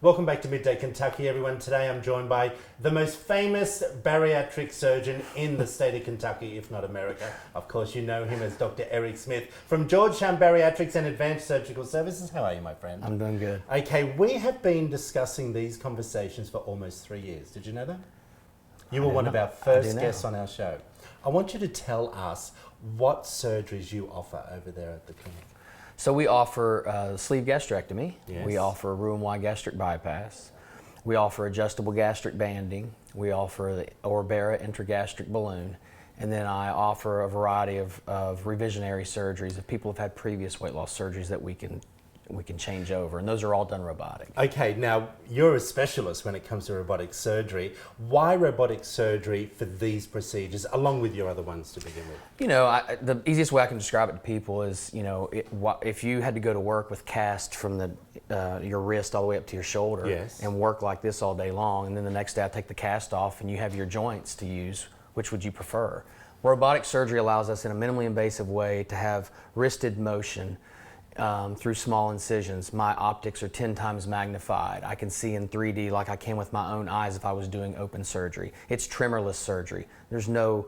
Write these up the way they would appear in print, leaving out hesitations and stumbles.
Welcome back to Midday Kentucky, everyone. Today I'm joined by the most famous bariatric surgeon in the state of Kentucky, if not America. Of course, you know him as Dr. Eric Smith from Georgetown Bariatrics and Advanced Surgical Services. How are you, my friend? I'm doing good. Okay, we have been discussing these conversations for almost 3 years. Did you know that? You were one of our first guests on our show. I want you to tell us what surgeries you offer over there at the clinic. So we offer sleeve gastrectomy. Yes. We offer room-wide gastric bypass. We offer adjustable gastric banding. We offer the Orbera intragastric balloon. And then I offer a variety of revisionary surgeries if people have had previous weight loss surgeries that we can change over, and those are all done robotic. Okay, now you're a specialist when it comes to robotic surgery. Why robotic surgery for these procedures, along with your other ones to begin with? You know, the easiest way I can describe it to people is, you know, if you had to go to work with cast from your wrist all the way up to your shoulder, yes, and work like this all day long, and then the next day I take the cast off and you have your joints to use, which would you prefer? Robotic surgery allows us in a minimally invasive way to have wristed motion through small incisions. My optics are 10 times magnified. I can see in 3D like I can with my own eyes if I was doing open surgery. It's tremorless surgery. There's no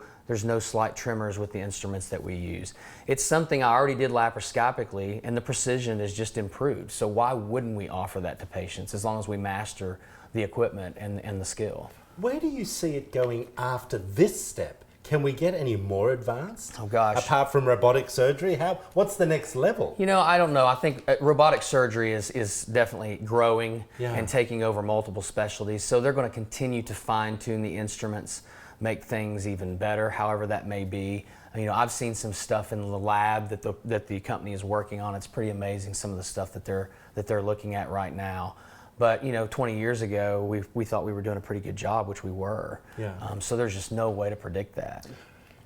slight tremors with the instruments that we use. It's something I already did laparoscopically, and the precision is just improved. So why wouldn't we offer that to patients as long as we master the equipment and the skill? Where do you see it going after this step? Can we get any more advanced? Oh gosh. Apart from robotic surgery, what's the next level? You know, I don't know. I think robotic surgery is definitely growing and taking over multiple specialties. So they're going to continue to fine tune the instruments, make things even better, however that may be. You know, I've seen some stuff in the lab that the company is working on. It's pretty amazing, some of the stuff that they're looking at right now. But, you know, 20 years ago, we thought we were doing a pretty good job, which we were. Yeah. So there's just no way to predict that.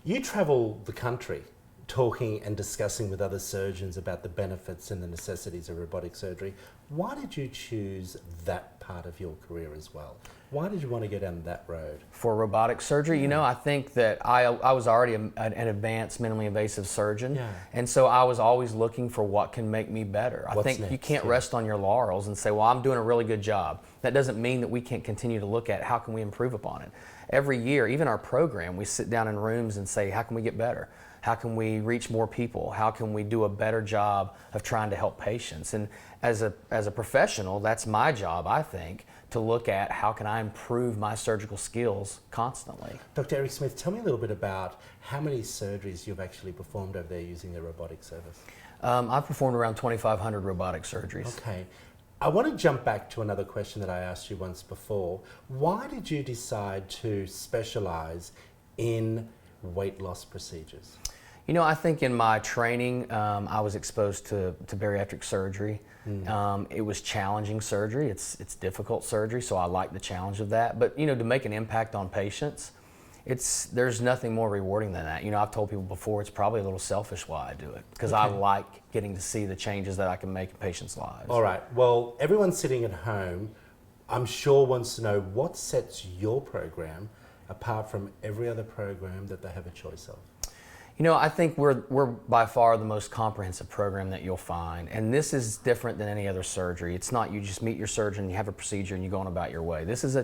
You travel the country talking and discussing with other surgeons about the benefits and the necessities of robotic surgery. Why did you choose that part of your career as well? Why did you want to go down that road? For robotic surgery, you know, I think that I was already an advanced minimally invasive surgeon, and so I was always looking for what can make me better. I think you can't rest on your laurels and say, well, I'm doing a really good job. That doesn't mean that we can't continue to look at how can we improve upon it. Every year, even our program, we sit down in rooms and say, how can we get better? How can we reach more people? How can we do a better job of trying to help patients? And as a professional, that's my job, I think, to look at how can I improve my surgical skills constantly. Dr. Eric Smith, tell me a little bit about how many surgeries you've actually performed over there using the robotic service. I've performed around 2,500 robotic surgeries. Okay. I want to jump back to another question that I asked you once before. Why did you decide to specialize in weight loss procedures? You know, I think in my training, I was exposed to bariatric surgery. It was challenging surgery. It's difficult surgery, so I like the challenge of that. But, you know, to make an impact on patients, there's nothing more rewarding than that. You know, I've told people before, it's probably a little selfish why I do it, because I like getting to see the changes that I can make in patients' lives. All right. Well, everyone sitting at home, I'm sure wants to know what sets your program apart from every other program that they have a choice of. You know, I think we're by far the most comprehensive program that you'll find, and this is different than any other surgery. It's not you just meet your surgeon, you have a procedure, and you go on about your way. This is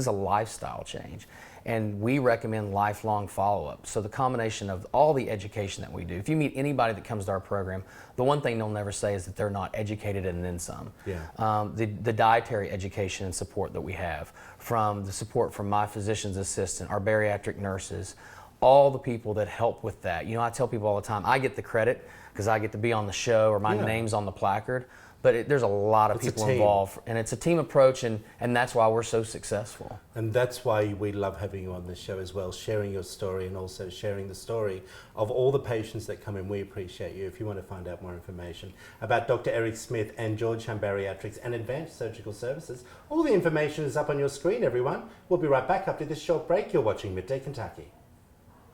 a lifestyle change, and we recommend lifelong follow-up. So the combination of all the education that we do, if you meet anybody that comes to our program, the one thing they'll never say is that they're not educated and then some. Yeah. The dietary education and support that we have, from the support from my physician's assistant, our bariatric nurses, all the people that help with that. You know, I tell people all the time, I get the credit because I get to be on the show or my name's on the placard, but there's a lot of people involved, and it's a team approach, and that's why we're so successful. And that's why we love having you on this show as well, sharing your story and also sharing the story of all the patients that come in. We appreciate you. If you want to find out more information about Dr. Eric Smith and Georgetown Bariatrics and Advanced Surgical Services, all the information is up on your screen, everyone. We'll be right back after this short break. You're watching Midday Kentucky.